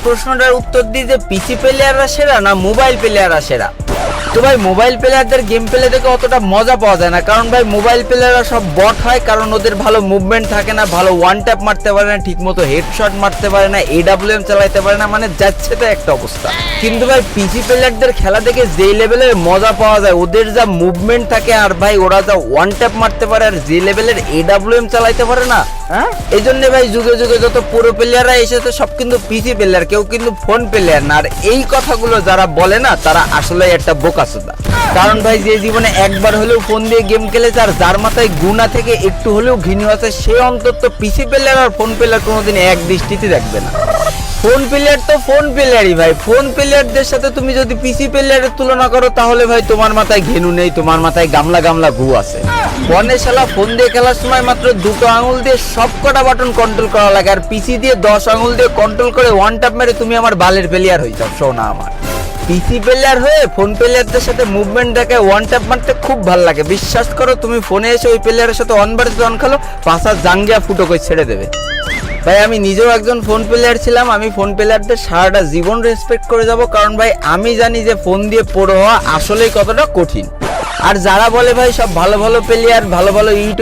প্রশ্নটার উত্তর দিই যে পিসি প্লেয়াররা সেরা না মোবাইল প্লেয়াররা সেরা। তো ভাই মোবাইল প্লেয়ারদের গেম প্লে দেখে অতটা মজা পাওয়া যায় না, কারণ ভাই মোবাইল প্লেয়াররা সব বট হয়, কারণ ওদের ভালো মুভমেন্ট থাকে না, ভালো ওয়ান ট্যাপ মারতে পারে না, ঠিকমতো হেডশট মারতে পারে না, AWM চালাইতে পারে না, মানে যাচ্ছে তো একটা অবস্থা। কিন্তু ভাই পিসি প্লেয়ারদের খেলা দেখে যে লেভেলের মজা পাওয়া যায়, ওদের যা মুভমেন্ট থাকে আর ভাই ওরা যা ওয়ান ট্যাপ মারতে পারে আর যে লেভেলের AWM চালাইতে পারে না, হ্যাঁ এই জন্য ভাই যুগে যুগে যত পুরো প্লেয়াররা এসেছে সব কিন্তু পিসি প্লেয়ার, কেউ কিন্তু ফোন প্লেয়ার না। আর এই কথাগুলো যারা বলে না তারা আসলে একটা বোকাচোদা। কারণ ভাই যে জীবনে একবার হলেও ফোন দিয়ে গেম খেলেছে আর যার মাথায় গুণা থেকে একটু হলেও ঘৃণা আছে, সে অন্তত পিসি প্লেয়ার আর ফোন প্লেয়ার কোনোদিন এক দৃষ্টিতে দেখবে না। ফোন প্লেয়ার তো ফোন প্লেয়ারই ভাই, ফোন প্লেয়ারদের সাথে তুমি যদি পিসি প্লেয়ারের তুলনা করো তাহলে ভাই তোমার মাথায় ঘেনু নেই, তোমার মাথায় গামলা গামলা গু আছে। ফোনে শালা ফোন দিয়ে খেলার সময় মাত্র দুটো আঙুল দিয়ে সবকটা বাটন কন্ট্রোল করা লাগে, আর পিসি দিয়ে 10 আঙুল দিয়ে কন্ট্রোল করে ওয়ান ট্যাপ মেরে তুমি আমার বালের প্লেয়ার হয়ে যাও। শোনা আমার পিসি প্লেয়ার হয়ে ফোন প্লেয়ারদের সাথে মুভমেন্ট দেখে ওয়ান ট্যাপ মারতে খুব ভালো লাগে। বিশ্বাস করো তুমি ফোনে এসে ওই প্লেয়ারের সাথে অন বাড়িতে অন খেলো, পাশা জাঙ্গিয়া ফুটো করে ছেড়ে দেবে। ভাই আমি নিজেও একজন ফোন প্লেয়ার ছিলাম, আমি ফোন প্লেয়ারদের সারাটা জীবন রেসপেক্ট করে যাব, কারণ ভাই আমি জানি যে ফোন দিয়ে প্রো হওয়া আসলেই কতটা কঠিন। আর যারা বলে ভাই সব ভালো ভালো প্লেয়ার ভালো ভালো ইউটিউব